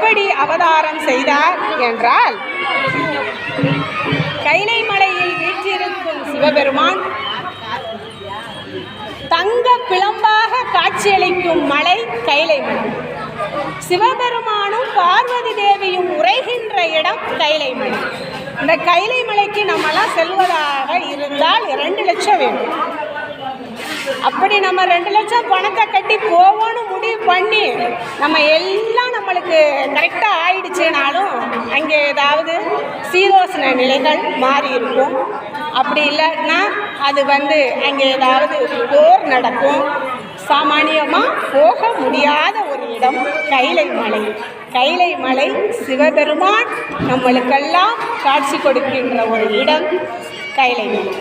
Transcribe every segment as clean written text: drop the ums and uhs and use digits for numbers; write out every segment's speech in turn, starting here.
எப்படி அவதாரம் செய்தார் என்றால், கைலை மலையில் வீற்றிருக்கும் சிவபெருமான் தங்க பிளம்பாக காட்சியளிக்கும் மலை கைலை மலை. சிவபெருமானும் பார்வதி தேவியும் உரைகின்ற இடம் கைலை மலை. இந்த கைலை மலைக்கு நம்மெல்லாம் செல்வதாக இருந்தால் 2 லட்சம் வேணும். அப்படி நம்ம 2 லட்சம் பணத்தை கட்டி போவோன்னு முடிவு பண்ணி நம்ம எல்லாம் நம்மளுக்கு கரெக்டாக ஆயிடுச்சுனாலும் அங்கே ஏதாவது சீதோஷ்ண நிலைகள் மாறி இருக்கும். அப்படி இல்லைன்னா அது அங்கே ஏதாவது போர் நடக்கும். சாமானியமாக போக முடியாத ஒரு இடம் கைலை மலை. கைலை மலை சிவபெருமான் நம்மளுக்கெல்லாம் காட்சி கொடுக்கின்ற ஒரு இடம் கைலை மலை.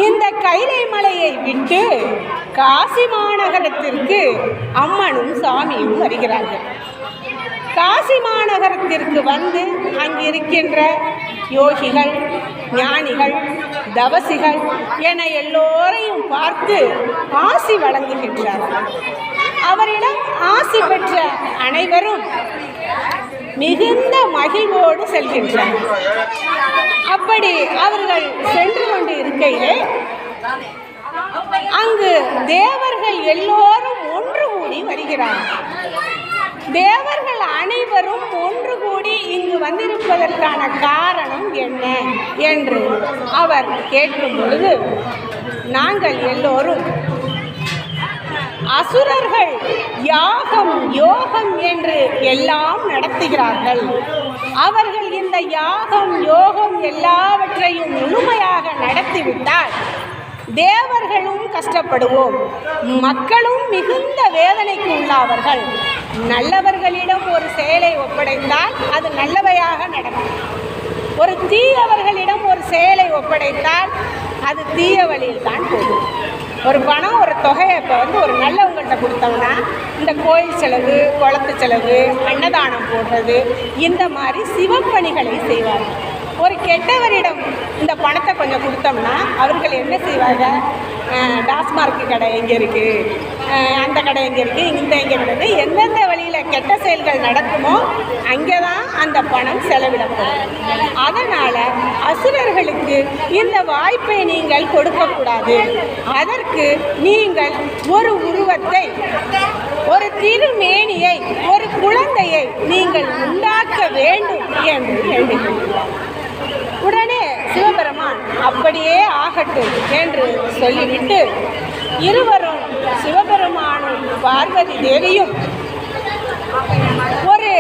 இந்த கைலை மலையை விட்டு காசி மாநகரத்திற்கு அம்மனும் சாமியும் வருகிறார்கள். காசி மாநகரத்திற்கு அங்கிருக்கின்ற யோகிகள், ஞானிகள், தவசிகள் என எல்லோரையும் பார்த்து ஆசி வழங்குகின்றார்கள். அவரிடம் ஆசி பெற்ற அனைவரும் மிகுந்த மகிழ்வோடு செல்கின்றனர். அப்படி அவர்கள் சென்று கொண்டு இருக்கையிலே அங்கு தேவர்கள் எல்லோரும் ஒன்று கூடி வருகிறார்கள். தேவர்கள் அனைவரும் ஒன்று கூடி இங்கு வந்திருப்பதற்கான காரணம் என்ன என்று அவர் கேட்கும் பொழுது, நாங்கள் எல்லோரும் அசுரர்கள் யாகம் யோகம் என்று எல்லாம் நடத்துகிறார்கள். அவர்கள் இந்த யாகம் யோகம் எல்லாவற்றையும் முழுமையாக நடத்திவிட்டால் தேவர்களும் கஷ்டப்படுவோம், மக்களும் மிகுந்த வேதனைக்கு உள்ளாவர்கள். நல்லவர்களிடம் ஒரு செயலை ஒப்படைத்தால் அது நல்லவையாக நடக்கும். ஒரு தீயவர்களிடம் ஒரு செயலை ஒப்படைத்தால் அது தீய வழியில் தான் போகும். ஒரு பணம் ஒரு தொகையை இப்போ ஒரு நல்லவங்கள்ட்ட கொடுத்தோம்னா இந்த கோயில் செலவு, குளத்து செலவு, அன்னதானம் போடுறது, இந்த மாதிரி சிவப்பணிகளை செய்வார்கள். ஒரு கெட்டவரிடம் இந்த பணத்தை கொஞ்சம் கொடுத்தோம்னா அவர்கள் என்ன செய்வாங்க, டாஸ்மார்க்கு கடை எங்கே இருக்குது, அந்த கடை எங்கே இருக்குது, இந்த எங்கே இருக்குது, எந்தெந்த வழியில் கெட்ட செயல்கள் நடக்குமோ அங்கே தான் அந்த பணம் செலவிடப்படும். அதனால் அசுரர்களுக்கு இந்த வாய்ப்பை நீங்கள் கொடுக்கக்கூடாது. அதற்கு நீங்கள் ஒரு உருவத்தை, ஒரு திருமேனியை, ஒரு குழந்தையை நீங்கள் உண்டாக்க வேண்டும் என்று வேண்டுகிறார். உடனே சிவபெருமான் அப்படியே ஆகட்டும் என்று சொல்லிவிட்டு இருவரும், சிவபெருமானும் பார்வதி தேவியும், ஒரு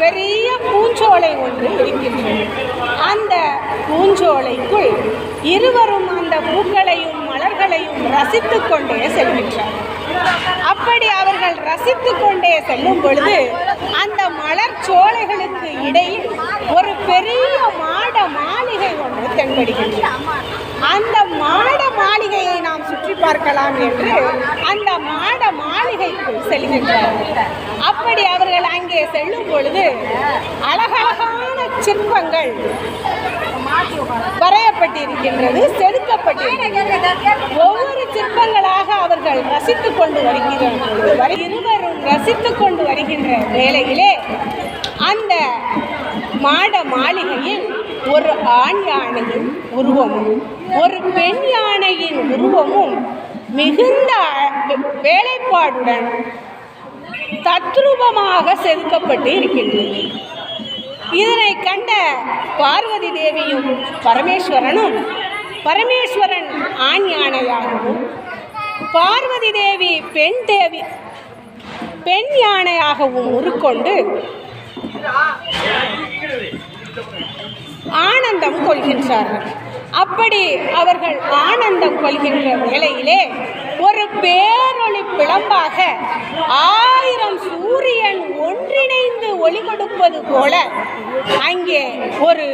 பெரிய பூஞ்சோலை ஒன்று இருக்கின்றது. அந்த பூஞ்சோலைக்குள் இருவரும் அந்த பூக்களையும் மலர்களையும் ரசித்து கொண்டே செல்கின்றனர். அப்படி அவர்கள் ரசித்து கொண்டே செல்லும் பொழுது அந்த மலர் சோலைகளுக்கு இடையில் ஒரு பெரிய மாட மாளிகை ஒன்று தென்படுகின்றது. அந்த மாட மாளிகையை நாம் சுற்றி பார்க்கலாம் என்று அந்த மாட மாளிகைக்குள் செல்கின்றனர். அப்படி அவர்கள் அங்கே செல்லும் பொழுது அழகழகான சிற்பங்கள் வரையப்பட்டிருக்கின்றது, செதுக்கப்பட்டிருக்கின்றது. ஒவ்வொரு சிற்பங்களாக அவர்கள் ரசித்து கொண்டு வருகிறார்கள். இருவரும் ரசித்து கொண்டு வருகின்ற வேளையிலே அந்த மாட மாளிகையில் ஒரு ஆண் யானையின் உருவமும் ஒரு பெண் யானையின் உருவமும் மிகுந்த வேலைப்பாடுடன் தத்ரூபமாக செதுக்கப்பட்டு இருக்கின்றது. இதனை கண்ட பார்வதி தேவியும் பரமேஸ்வரனும், பரமேஸ்வரன் ஆண் யானையாகவும் பார்வதி தேவி பெண் யானையாகவும் உருக்கொண்டு ஆனந்தம் கொள்கின்றார்கள். அப்படி அவர்கள் ஆனந்தம் கொள்கின்ற வேளையிலே ஒரு பேரொளி பிளம்பாக 1000 சூரியன் ஒன்றிணைந்து ஒளி கொடுப்பது போல அங்கே ஒரு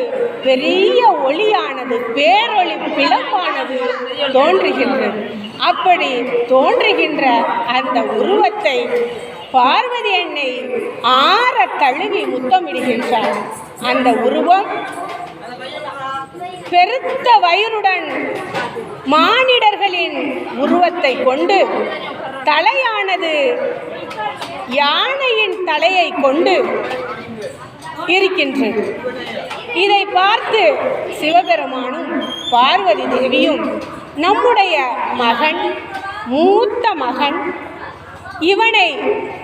பெரிய ஒளியானது, பேரொளி பிளம்பானது தோன்றுகின்றது. அப்படி தோன்றுகின்ற அந்த உருவத்தை பார்வதி அன்னை ஆற தழுவி முத்தமிடுகின்றார். அந்த உருவம் பெருத்த வயிறுடன் மானிடர்களின் உருவத்தை கொண்டு தலையானது யானையின் தலையை கொண்டு இருக்கின்றது. இதை பார்த்து சிவபெருமானும் பார்வதி தேவியும் நம்முடைய மகன், மூத்த மகன், இவனை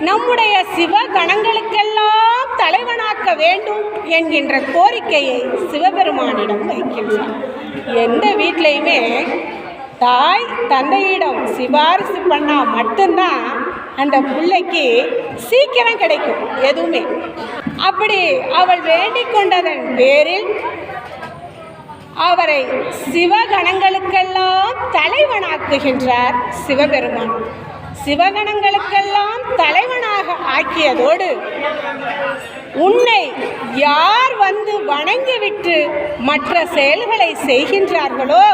நம்முடைய சிவகணங்களுக்கெல்லாம் தலைவனாக்க வேண்டும் என்கின்ற கோரிக்கையை சிவபெருமானிடம் வைக்கின்றார். எந்த வீட்டிலையுமே தாய் தந்தையிடம் சிபாரிசு பண்ணால் மட்டும்தான் அந்த பிள்ளைக்கு சீக்கிரம் கிடைக்கும் எதுவுமே. அப்படி அவள் வேண்டிக் கொண்டதன் பேரில் அவரை சிவகணங்களுக்கெல்லாம் தலைவனாக்குகின்றார் சிவபெருமான். சிவகணங்களுக்கெல்லாம் தலைவனாக ஆக்கியதோடு உன்னை யார் வந்து வணங்கிவிட்டு மற்ற செயல்களை செய்கின்றார்களோ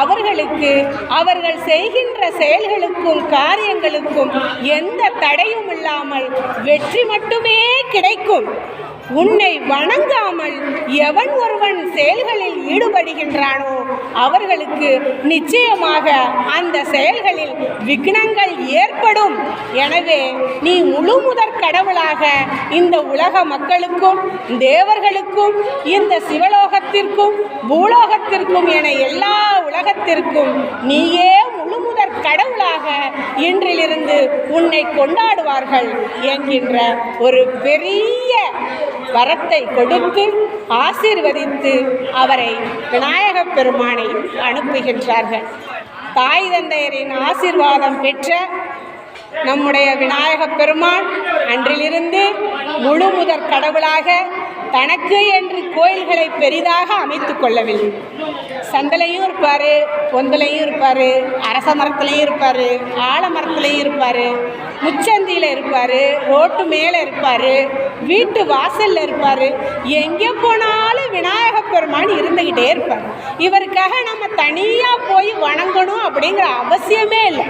அவர்களுக்கு அவர்கள் செய்கின்ற செயல்களுக்கும் காரியங்களுக்கும் எந்த தடையும் இல்லாமல் வெற்றி மட்டுமே கிடைக்கும். உன்னை வணங்காமல் எவன் ஒருவன் செயல்களில் ஈடுபடுகின்றானோ அவர்களுக்கு நிச்சயமாக அந்த செயல்களில் விக்னங்கள் ஏற்படும். எனவே நீ முழு முதற் கடவுளாக இந்த உலக மக்களுக்கும் தேவர்களுக்கும் இந்த சிவலோகத்திற்கும் பூலோகத்திற்கும் என எல்லா உலகத்திற்கும் நீயே முழு முதற் கடவுளாக இன்றிலிருந்து உன்னை கொண்டாடுவார்கள் என்கின்ற ஒரு பெரிய வரத்தை கொடுத்து ஆசீர்வதித்து அவரை விநாயகப் பெருமானை அனுப்புகின்றார்கள். தாய் தந்தையரின் ஆசீர்வாதம் பெற்ற நம்முடைய விநாயகப் பெருமான் அன்றிலிருந்து முழு முதற் கடவுளாக தனக்கு என்று கோயில்களை பெரிதாக அமைத்து கொள்ளவில்லை. சந்தலையும் இருப்பார், பொந்தலையும் இருப்பார், அரச மரத்துலையும் இருப்பார், ஆலமரத்துலையும் இருப்பார், முச்சந்தியில் இருப்பார், ரோட்டு மேலே இருப்பார், வீட்டு வாசலில் இருப்பார். எங்கே போனாலும் விநாயகப் பெருமான் இருந்துக்கிட்டே இருப்பார். இவருக்காக நம்ம தனியாக போய் வணங்கணும் அப்படிங்கிற அவசியமே இல்லை.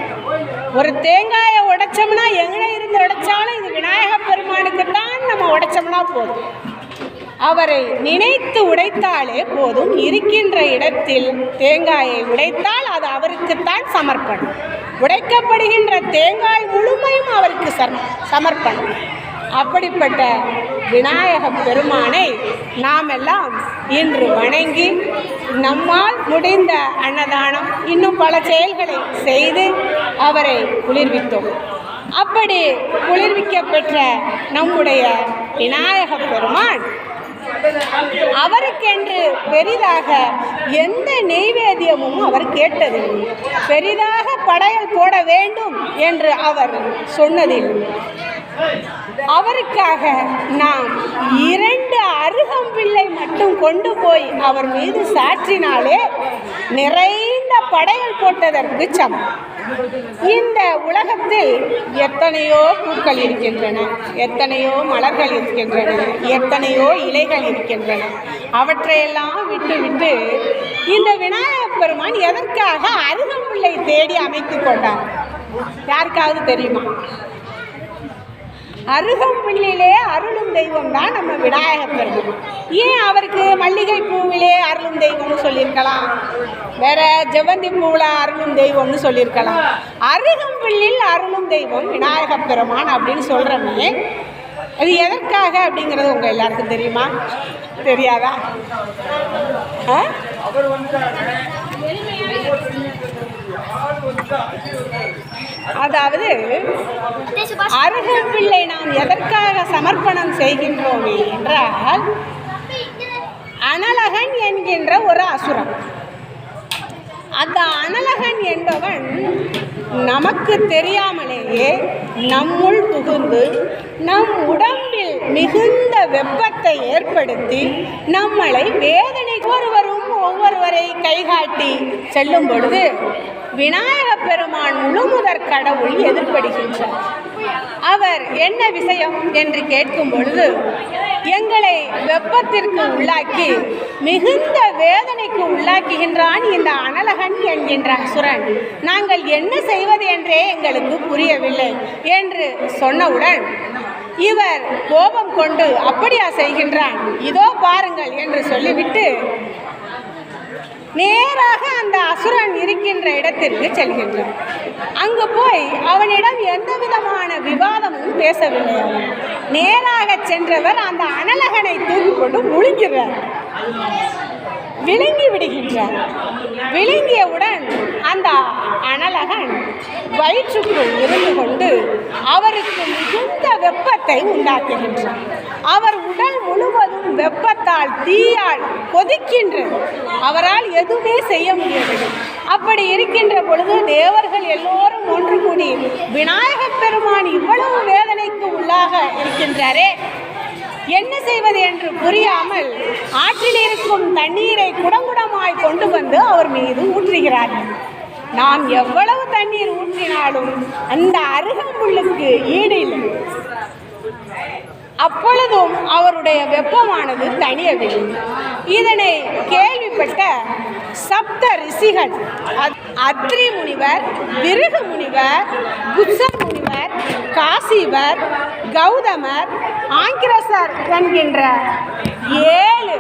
ஒரு தேங்காயை உடைச்சோம்னா எங்கே இருந்து உடைச்சாலும் இது விநாயகப் பெருமானுக்கு தான் நம்ம உடைச்சோம்னா போதும். அவரை நினைத்து உடைத்தாலே போதும். இருக்கின்ற இடத்தில் தேங்காயை உடைத்தால் அது அவருக்குத்தான் சமர்ப்பணம். உடைக்கப்படுகின்ற தேங்காய் முழுமையும் அவருக்கு சமர்ப்பணம். அப்படிப்பட்ட விநாயகப் பெருமானை நாம் எல்லாம் இன்று வணங்கி நம்மால் முடிந்த அன்னதானம் இன்னும் பல செயல்களை செய்து அவரை குளிர்வித்தோம். அப்படி குளிர்விக்கப்பெற்ற நம்முடைய விநாயகப் பெருமான் அவருக்கென்று பெரிதாக எந்த நெய்வேத்தியமும் அவர் கேட்டதில்லை. பெரிதாக படையல் போட வேண்டும் என்று அவர் சொன்னதில்லை. அவருக்காக நாம் 2 அருகம்பிள்ளை மட்டும் கொண்டு போய் அவர் மீது சாற்றினாலே நிறைந்த படையல் போட்டதற்கு சமம். இந்த உலகத்தில் எத்தனையோ பூக்கள் இருக்கின்றன, எத்தனையோ மலர்கள் இருக்கின்றன, எத்தனையோ இலைகள் இருக்கின்றன. அவற்றையெல்லாம் விட்டு இந்த விநாயகப் பெருமான் எதற்காக அருகம்பிள்ளை தேடி அமைத்து கொண்டார்? யாருக்காவது தெரியுமா? அருகம்பிள்ளிலே அருளும் தெய்வம் தான் நம்ம விநாயகப் பெருமான். ஏன் அவருக்கு மல்லிகை பூவிலே அருளும் தெய்வம்னு சொல்லியிருக்கலாம், வேற ஜெவந்தி பூவில் அருளும் தெய்வம்னு சொல்லியிருக்கலாம். அருகம்பிள்ளில் அருளும் தெய்வம் விநாயகப் பெருமான் அப்படின்னு சொல்கிறோமே, அது எதற்காக அப்படிங்கிறது உங்கள் எல்லாருக்கும் தெரியுமா? தெரியாதா? அதாவது அருகம்பிள்ளை நாம் எதற்காக சமர்ப்பணம் செய்கின்றோமே என்றால், அனலகன் என்கின்ற ஒரு அசுரன். அந்த அனலகன் என்பவன் நமக்கு தெரியாமலேயே நம்முள் புகுந்து நம் உடம்பில் மிகுந்த வெப்பத்தை ஏற்படுத்தி நம்மளை வேதனை ஒவ்வொருவரை கைகாட்டி செல்லும் பொழுது விநாயகப் பெருமான் முழுமுதற் கடவுள் எதிர்படுகின்றார். அவர் என்ன விஷயம் என்று கேட்கும் பொழுது, எங்களை வெப்பத்திற்கு உள்ளாக்கி மிகுந்த வேதனைக்கு உள்ளாக்குகின்றான் இந்த அனலகன் என்கின்ற அசுரன். நாங்கள் என்ன செய்வது என்றே எங்களுக்கு புரியவில்லை என்று சொன்னவுடன் இவர் கோபம் கொண்டு அப்படியா செய்கின்றான், இதோ பாருங்கள் என்று சொல்லிவிட்டு நேராக அந்த அசுரன் இருக்கின்ற இடத்திற்கு செல்கின்றார். அங்கு போய் அவனிடம் எந்த விதமான விவாதமும் பேசவில்லை. நேராக சென்றவர் அந்த அனலகனை தூக்கி கொண்டு முழுங்கிறார், விழுங்கி விடுகின்றார். விழுங்கியவுடன் அந்த அனலகன் வயிற்றுக்குள் இருந்து கொண்டு அவருக்கு மிகுந்த வெப்பத்தை உண்டாக்குகின்றார். அவர் உடல் முழுவதும் வெப்பத்தால் தீயால் கொதிக்கின்றது. அவரால் எதுவுமே செய்ய முடியவில்லை. அப்படி இருக்கின்ற பொழுது தேவர்கள் எல்லோரும் ஒன்று கூடி விநாயகப் பெருமான் இவ்வளவு வேதனைக்கு உள்ளாக இருக்கின்றாரே, என்ன செய்வது என்று புரியாமல் ஆற்றில் இருக்கும் தண்ணீரை குடங்குடமாய் கொண்டு வந்து அவர் மீது ஊற்றுகிறார்கள். நாம் எவ்வளவு தண்ணீர் ஊற்றினாலும் அந்த அருகம்புல்லுக்கு ஈடு இல்லை. அப்பொழுதும் அவருடைய வெப்பமானது தணியவில்லை. இதனை கேள்விப்பட்ட சப்த ரிஷிகள், அத்ரி முனிவர், பிருகு முனிவர், குப்ச முனிவர், காசிவர், கௌதமர், ஆங்கிரசர் என்கின்ற 7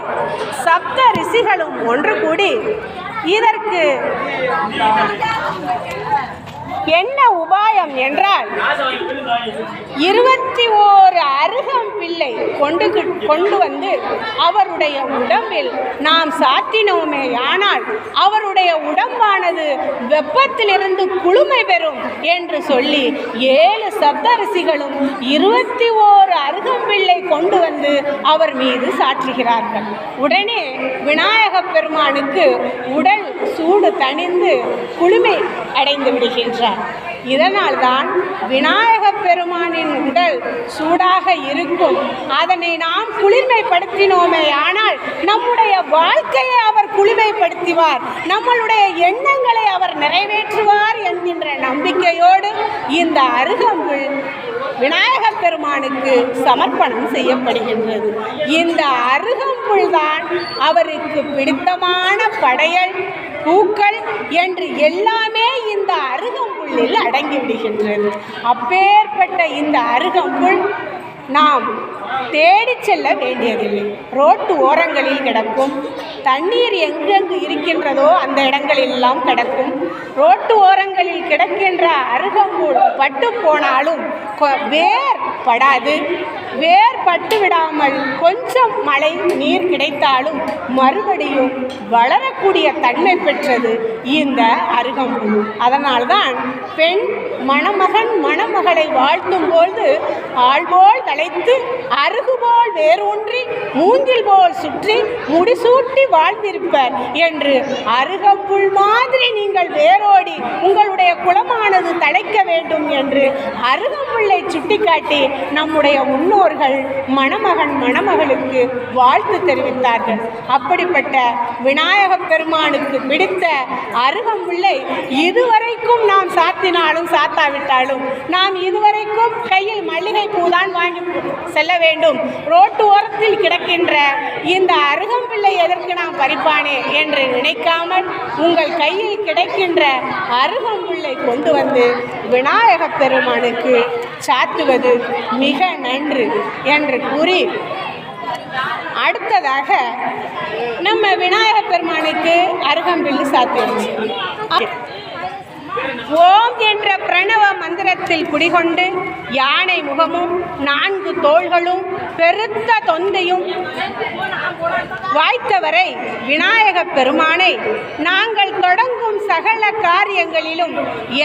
சப்த ரிஷிகளும் ஒன்று கூடி இதற்கு என்ன உபாயம் என்றால் 21 அருகம்பில்லை கொண்டு வந்து அவருடைய உடம்பில் நாம் சாத்தினோமே ஆனால் அவருடைய உடம்பானது வெப்பத்திலிருந்து குளுமை பெறும் என்று சொல்லி 7 சப்தரிசிகளும் 21 அருகம்பில்லை கொண்டு வந்து அவர் மீது சாற்றுகிறார்கள். உடனே விநாயகப் பெருமானுக்கு உடல் சூடு தணிந்து குளுமை அடைந்து விடுகின்றார். இதனால்தான் விநாயகப் பெருமானின் உடல் சூடாக இருக்கும். அதனை நாம் குளிர்மைப்படுத்தினோமே ஆனால் நம்முடைய வாழ்க்கையை அவர் குளிமைப்படுத்துவார், நம்மளுடைய எண்ணங்களை அவர் நிறைவேற்றுவார் என்கின்ற நம்பிக்கையோடு இந்த அருகம்புல் விநாயகப் பெருமானுக்கு சமர்ப்பணம் செய்யப்படுகின்றது. இந்த அருகம்புல் தான் அவருக்கு பிடித்தமான படையல், பூக்கள் என்று எல்லாமே இந்த அருகம்புல்லில் அடங்கிவிடுகின்றது. அப்பேற்பட்ட இந்த அருகம்புல் நாம் தேடி செல்ல வேண்டியதில்லை. ரோட்டு ஓரங்களில் கிடக்கும். தண்ணீர் எங்கெங்கு இருக்கின்றதோ அந்த இடங்களெல்லாம் கிடக்கும். ரோட்டு ஓரங்களில் கிடக்கின்ற அருகம்புல் பட்டு போனாலும் வேர் படாது. வேர் பட்டு விடாமல் கொஞ்சம் மழை நீர் கிடைத்தாலும் மறுபடியும் வளரக்கூடிய தன்மை பெற்றது இந்த அருகம்புல். அதனால்தான் பெண் மணமகன் மணமகளை வாழ்த்தும் போது ஆள்போல் தலைத்து அருகுபோல் வேரூன்றி மூங்கில் போல் சுற்றி முடிசூட்டி வாழ்ந்திருப்பர் என்று அருகம்புல் மாதிரி நீங்கள் வேரோடி உங்களுடைய குலமானது தழைக்க வேண்டும் என்று அருகம்புல்லை சுட்டிக்காட்டி நம்முடைய முன்னோர்கள் மணமகன் மணமகளுக்கு வாழ்த்து தெரிவித்தார்கள். அப்படிப்பட்ட விநாயகப் பெருமானுக்கு பிடித்த அருகம்புல்லை இதுவரைக்கும் நாம் சாத்தினாலும் சாத்தாவிட்டாலும் நாம் இதுவரைக்கும் கையில் மல்லிகை பூதான் வாங்கி செல்ல வேண்டும். ரோட்டு ஓரத்தில் கிடக்கின்ற இந்த அருகம்பிள்ளை எதற்கு நாம் பறிப்பானே என்று நினைக்காமல் உங்கள் கையில் கிடைக்கின்ற அருகம்புல்லை கொண்டு வந்து விநாயகப் பெருமானுக்கு சாத்துவது மிக நன்று என்று கூறி அடுத்ததாக நம்ம விநாயகப் பெருமானுக்கு அருகம்பில்லு சாத்திடுச்சு. ஓம் என்ற பிரணவ மந்திரத்தில் குடிகொண்டு யானை முகமும் 4 தோள்களும் பெருத்த தொந்தையும் வாய்த்தவரை விநாயகப் பெருமானை நாங்கள் தொடங்கும் சகல காரியங்களிலும்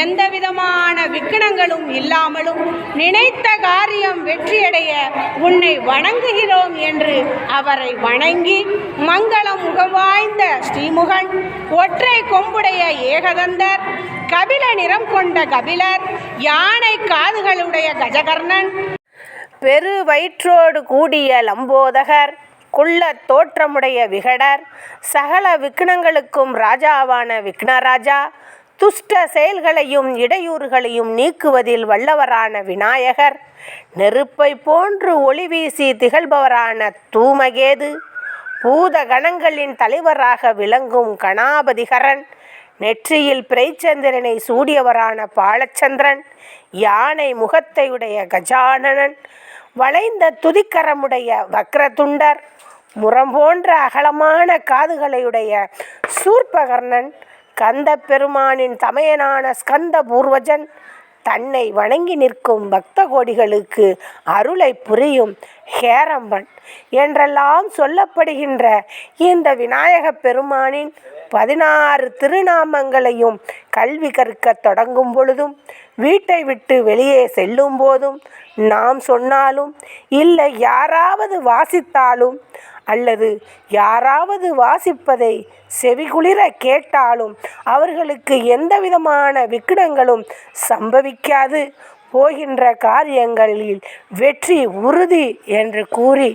எந்தவிதமான விக்கணங்களும் இல்லாமலும் நினைத்த காரியம் வெற்றியடைய உன்னை வணங்குகிறோம் என்று அவரை வணங்கி மங்களம் முகம் வாய்ந்த ஸ்ரீமுகன், ஒற்றை கொம்புடைய ஏகதந்தர், கபில நிறம் கொண்ட கபிலர், யானை காதுகளுடைய கஜகர்ணன், பெரு வயிற்றோடு கூடிய லம்போதகர், குள்ள தோற்றமுடைய விகடர், சகல விக்னங்களுக்கும் ராஜாவான விக்னராஜா, துஷ்ட செயல்களையும் இடையூறுகளையும் நீக்குவதில் வல்லவரான விநாயகர், நெருப்பை போன்று ஒளி வீசி திகழ்பவரான தூமகேது, பூத கணங்களின் தலைவராக விளங்கும் கணாபதிகரன், நெற்றியில் பிறைச்சந்திரனை சூடியவரான பாலச்சந்திரன், யானை முகத்தையுடைய கஜானனன், வளைந்த துதிக்கரமுடைய வக்ரதுண்டர், முரம் போன்ற அகலமான காதுகளையுடைய சூர்பகர்ணன், கந்த பெருமானின் தமையனான ஸ்கந்த பூர்வஜன் தன்னை வணங்கி நிற்கும் பக்த கோடிகளுக்கு அருளை புரியும் ஹேரம்பன் என்றெல்லாம் சொல்லப்படுகின்ற இந்த விநாயக பெருமானின் 16 திருநாமங்களையும் கல்வி கற்க தொடங்கும் பொழுதும், வீட்டை விட்டு வெளியே செல்லும் போதும், நாம் சொன்னாலும் இல்லை யாராவது வாசித்தாலும் அல்லது யாராவது வாசிப்பதை செவிகுளிர கேட்டாலும் அவர்களுக்கு எந்த விதமான விக்கடங்களும் சம்பவிக்காது, போகின்ற காரியங்களில் வெற்றி உறுதி என்று கூறி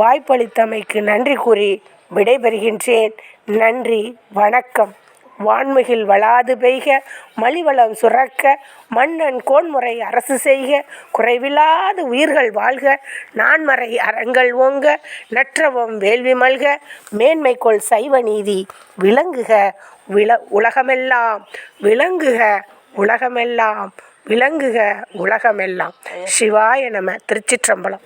வாய்ப்பளித்தமைக்கு நன்றி கூறி விடைபெறுகின்றேன். நன்றி, வணக்கம். வான்மிகில் வளாது பெய்க, மலிவளம் சுரக்க, மன்னன் கோன்முறை அரசு செய்க, குறைவில்லாது உயிர்கள் வாழ்க, நான்மறை அறங்கள் ஓங்க, நற்றவம் வேள்வி மல்க, மேன்மைக்கொள் சைவ நீதி விளங்குக உலகமெல்லாம், விளங்குக உலகமெல்லாம், விளங்குக உலகமெல்லாம். சிவாய நம. திருச்சிற்றம்பலம்.